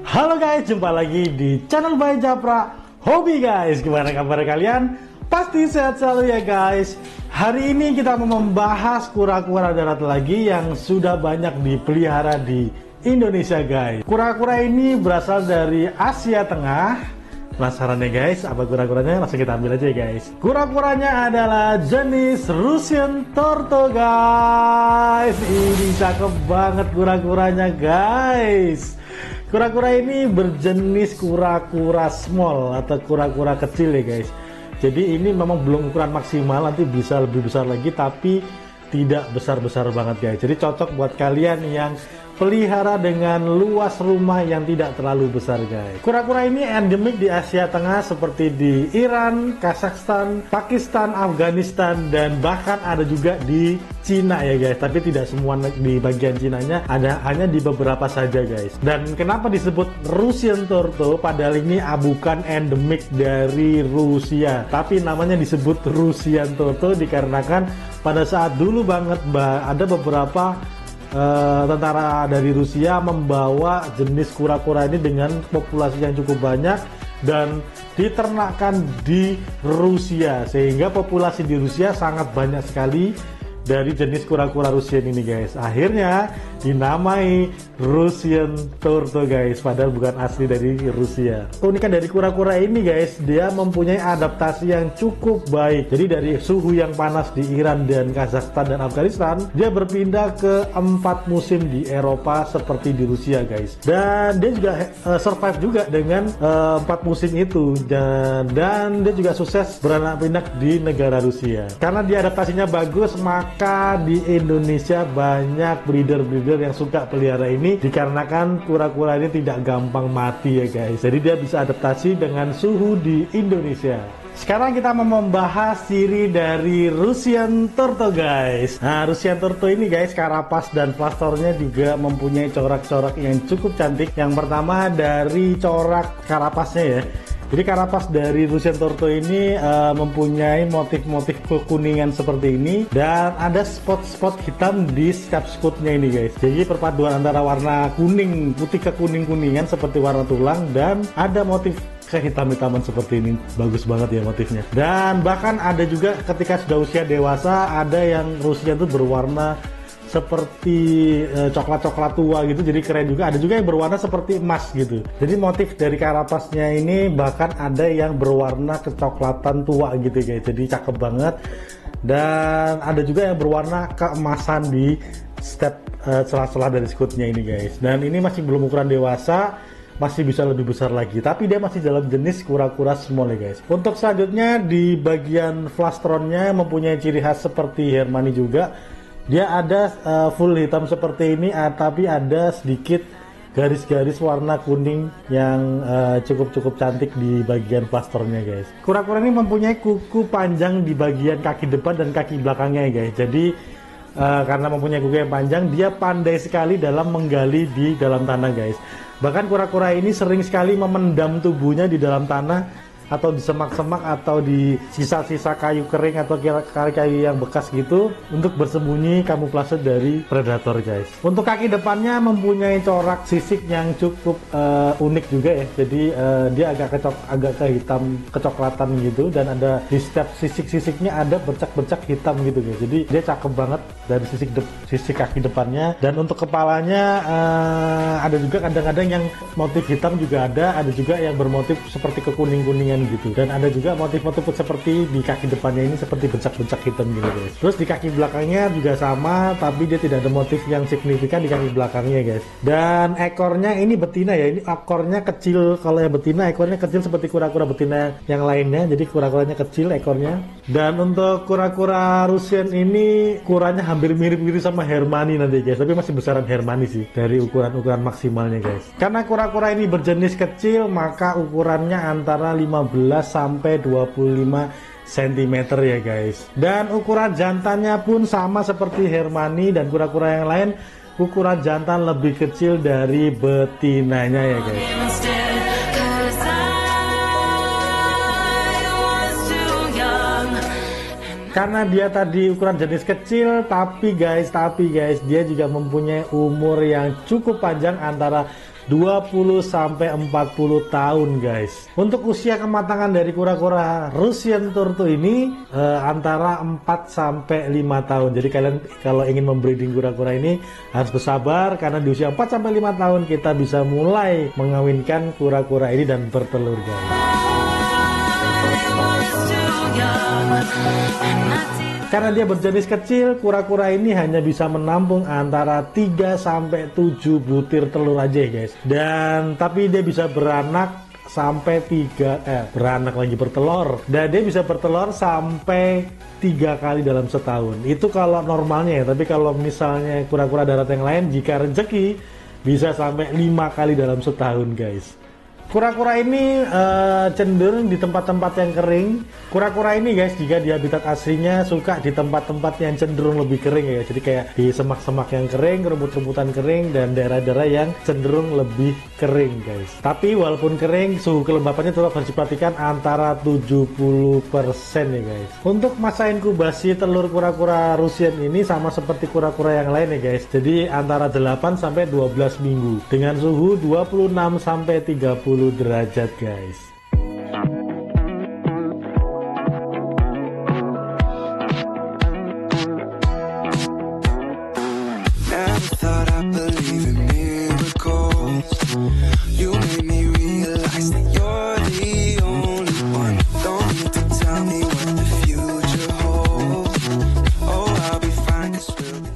Halo guys, jumpa lagi di channel by Japra Hobi guys. Gimana kabar kalian? Pasti sehat selalu ya guys. Hari ini kita mau membahas kura-kura darat lagi yang sudah banyak dipelihara di Indonesia guys. Kura-kura ini berasal dari Asia Tengah. Penasaran ya guys, apa kura-kuranya? Langsung kita ambil aja ya guys. Kura-kuranya adalah jenis Russian Turtle guys. Ini cakep banget kura-kuranya guys. Kura-kura ini berjenis kura-kura small atau kura-kura kecil ya guys. Jadi ini memang belum ukuran maksimal, nanti bisa lebih besar lagi tapi tidak besar-besar banget guys. Jadi cocok buat kalian yang pelihara dengan luas rumah yang tidak terlalu besar guys. Kura-kura ini endemik di Asia Tengah seperti di Iran, Kazakhstan, Pakistan, Afghanistan, dan bahkan ada juga di Cina ya guys. Tapi tidak semua di bagian Cinanya, ada hanya di beberapa saja guys. Dan kenapa disebut Russian Turtle? Padahal ini bukan endemik dari Rusia, tapi namanya disebut Russian Turtle dikarenakan pada saat dulu banget ada beberapa tentara dari Rusia membawa jenis kura-kura ini dengan populasi yang cukup banyak dan diternakkan di Rusia, sehingga populasi di Rusia sangat banyak sekali dari jenis kura-kura Russian ini guys. Akhirnya dinamai Russian Turtle guys, padahal bukan asli dari Rusia. Keunikan dari kura-kura ini guys, dia mempunyai adaptasi yang cukup baik. Jadi dari suhu yang panas di Iran dan Kazakhstan dan Afghanistan, dia berpindah ke 4 musim di Eropa seperti di Rusia guys. Dan dia juga survive juga dengan 4 musim itu, dan dia juga sukses beranak pinak di negara Rusia. Karena dia adaptasinya bagus, maka di Indonesia banyak breeder-breeder yang suka pelihara ini dikarenakan kura-kura ini tidak gampang mati ya guys. Jadi dia bisa adaptasi dengan suhu di Indonesia. Sekarang kita mau membahas ciri dari Russian Turtle guys. Nah, Russian Turtle ini guys, karapas dan plastornya juga mempunyai corak-corak yang cukup cantik. Yang pertama dari corak karapasnya ya. Jadi karapas dari Russian Turtle ini mempunyai motif-motif kekuningan seperti ini, dan ada spot-spot hitam di setiap skutnya ini guys. Jadi perpaduan antara warna kuning, putih ke kuning-kuningan seperti warna tulang, dan ada motif kehitam-hitaman seperti ini. Bagus banget ya motifnya. Dan bahkan ada juga ketika sudah usia dewasa, ada yang Russian itu berwarna seperti coklat-coklat tua gitu, jadi keren juga. Ada juga yang berwarna seperti emas gitu. Jadi motif dari karapasnya ini bahkan ada yang berwarna kecoklatan tua gitu guys. Jadi cakep banget. Dan ada juga yang berwarna keemasan di setiap celah-celah dari skutnya ini guys. Dan ini masih belum ukuran dewasa, masih bisa lebih besar lagi, tapi dia masih dalam jenis kura-kura small ya guys. Untuk selanjutnya di bagian flastronnya mempunyai ciri khas seperti Hermani juga. Dia ada full hitam seperti ini, tapi ada sedikit garis-garis warna kuning yang cukup cantik di bagian plasternya guys. Kura-kura ini mempunyai kuku panjang di bagian kaki depan dan kaki belakangnya ya guys. Jadi karena mempunyai kuku yang panjang, dia pandai sekali dalam menggali di dalam tanah guys. Bahkan kura-kura ini sering sekali memendam tubuhnya di dalam tanah, atau di semak-semak, atau di sisa-sisa kayu kering atau kayu yang bekas gitu, untuk bersembunyi kamuflase dari predator guys. Untuk kaki depannya mempunyai corak sisik yang cukup unik juga ya. Jadi dia agak kehitam kecoklatan gitu, dan ada di setiap sisik-sisiknya ada bercak-bercak hitam gitu guys. Jadi dia cakep banget dari sisik kaki depannya. Dan untuk kepalanya ada juga kadang-kadang yang motif hitam juga ada juga yang bermotif seperti kekuning-kuningan gitu. Dan ada juga motif-motif seperti di kaki depannya ini seperti bercak-bercak hitam gitu guys. Terus di kaki belakangnya juga sama, tapi dia tidak ada motif yang signifikan di kaki belakangnya guys. Dan ekornya ini betina ya. Ini ekornya kecil. Kalau yang betina ekornya kecil seperti kura-kura betina yang lainnya. Jadi kura-kuranya kecil ekornya. Dan untuk kura-kura Russian ini ukurannya hampir mirip-mirip sama Hermani nanti guys, tapi masih besaran Hermani sih dari ukuran maksimalnya guys. Karena kura-kura ini berjenis kecil, maka ukurannya antara 15 sampai 25 cm ya guys. Dan ukuran jantannya pun sama seperti Hermani dan kura-kura yang lain. Ukuran jantan lebih kecil dari betinanya ya guys. Karena dia tadi ukuran jenis kecil, tapi guys dia juga mempunyai umur yang cukup panjang, antara 20-40 tahun guys. Untuk usia kematangan dari kura-kura Russian Turtle ini antara 4-5 tahun. Jadi kalian kalau ingin membreeding kura-kura ini harus bersabar, karena di usia 4-5 tahun kita bisa mulai mengawinkan kura-kura ini dan bertelur guys. Karena dia berjenis kecil, kura-kura ini hanya bisa menampung antara 3-7 butir telur aja guys. Dan tapi dia bisa beranak sampai bertelur. Dan dia bisa bertelur sampai 3 kali dalam setahun. Itu kalau normalnya ya. Tapi kalau misalnya kura-kura darat yang lain, jika rezeki bisa sampai 5 kali dalam setahun guys. Kura-kura ini cenderung di tempat-tempat yang kering. Kura-kura ini guys, jika di habitat aslinya suka di tempat-tempat yang cenderung lebih kering ya. Jadi kayak di semak-semak yang kering, rumput-rumputan kering, dan daerah-daerah yang cenderung lebih kering guys. Tapi walaupun kering, suhu kelembapannya tetap harus diperhatikan antara 70% ya guys. Untuk masa inkubasi telur kura-kura Russian ini sama seperti kura-kura yang lain ya guys. Jadi antara 8-12 minggu dengan suhu 26-30 derajat guys.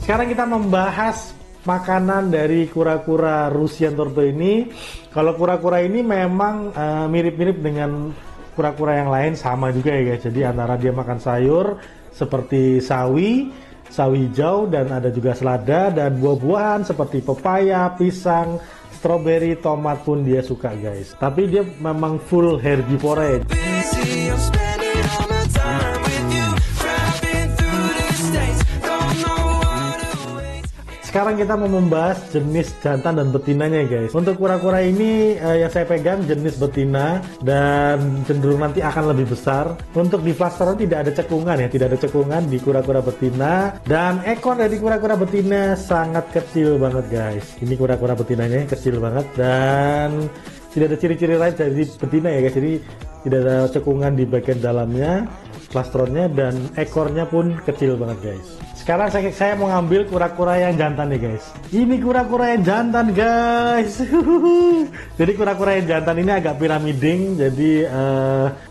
Sekarang kita membahas makanan dari kura-kura Russian Turtle ini. Kalau kura-kura ini memang mirip-mirip dengan kura-kura yang lain, sama juga ya guys. Jadi antara dia makan sayur seperti sawi hijau, dan ada juga selada, dan buah-buahan seperti pepaya, pisang, stroberi, tomat pun dia suka guys. Tapi dia memang full herbivore. Sekarang kita mau membahas jenis jantan dan betinanya guys. Untuk kura-kura ini yang saya pegang jenis betina dan cenderung nanti akan lebih besar. Untuk di plastron tidak ada cekungan ya, tidak ada cekungan di kura-kura betina. Dan ekor dari kura-kura betina sangat kecil banget guys. Ini kura-kura betinanya kecil banget dan tidak ada ciri-ciri lain dari betina ya guys. Jadi tidak ada cekungan di bagian dalamnya, plastronnya, dan ekornya pun kecil banget guys. Sekarang saya mau ngambil kura-kura yang jantan nih guys. Ini kura-kura yang jantan guys. Jadi kura-kura yang jantan ini agak piramiding. Jadi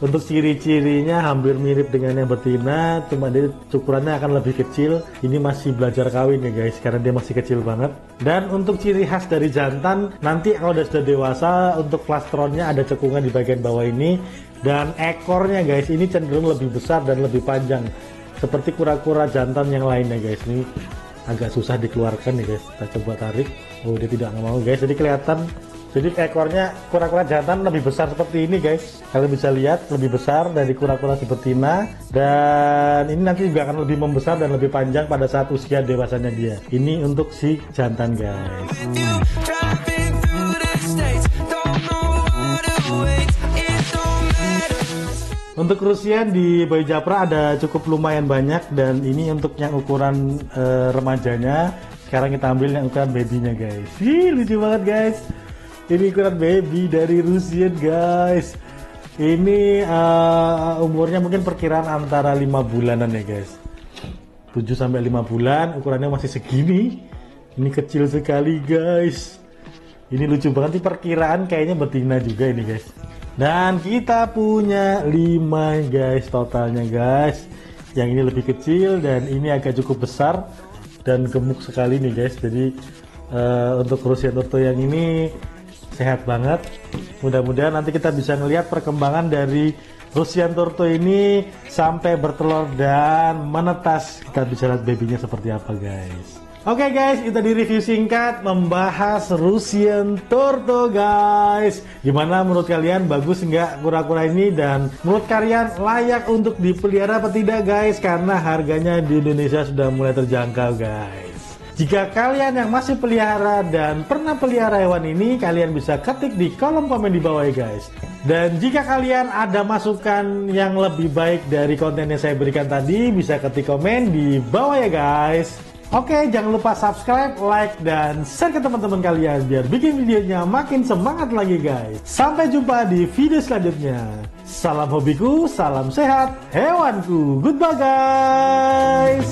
untuk ciri-cirinya hampir mirip dengan yang betina, cuma dia ukurannya akan lebih kecil. Ini masih belajar kawin ya guys, karena dia masih kecil banget. Dan untuk ciri khas dari jantan, nanti kalau sudah dewasa, untuk plastronnya ada cekungan di bagian bawah ini. Dan ekornya guys, ini cenderung lebih besar dan lebih panjang, seperti kura-kura jantan yang lainnya guys. Ini agak susah dikeluarkan nih guys. Kita coba tarik. Oh, dia tidak mau guys. Jadi kelihatan. Jadi ekornya kura-kura jantan lebih besar seperti ini guys. Kalian bisa lihat lebih besar dari kura-kura si betina. Dan ini nanti juga akan lebih membesar dan lebih panjang pada saat usia dewasanya dia. Ini untuk si jantan guys. Untuk Russian di Bayi Japra ada cukup lumayan banyak, dan ini untuk yang ukuran remajanya. Sekarang kita ambil yang ukuran babynya guys. Lucu banget guys. Ini ukuran baby dari Russian guys. Ini umurnya mungkin perkiraan antara 5 bulanan ya guys. 7-5 bulan, ukurannya masih segini. Ini kecil sekali guys. Ini lucu banget, ini perkiraan kayaknya betina juga ini guys. Dan kita punya 5 guys totalnya guys. Yang ini lebih kecil dan ini agak cukup besar dan gemuk sekali nih guys. Jadi untuk Russian Turtle yang ini sehat banget. Mudah-mudahan nanti kita bisa ngelihat perkembangan dari Russian Turtle ini sampai bertelur dan menetas. Kita bisa lihat babynya seperti apa guys. Oke guys, itu di review singkat membahas Russian Turtle guys. Gimana menurut kalian, bagus nggak kura-kura ini? Dan menurut kalian layak untuk dipelihara apa tidak guys? Karena harganya di Indonesia sudah mulai terjangkau guys. Jika kalian yang masih pelihara dan pernah pelihara hewan ini, kalian bisa ketik di kolom komen di bawah ya guys. Dan jika kalian ada masukan yang lebih baik dari konten yang saya berikan tadi, bisa ketik komen di bawah ya guys. Oke, jangan lupa subscribe, like, dan share ke teman-teman kalian biar bikin videonya makin semangat lagi guys. Sampai jumpa di video selanjutnya. Salam hobiku, salam sehat, hewanku. Goodbye guys.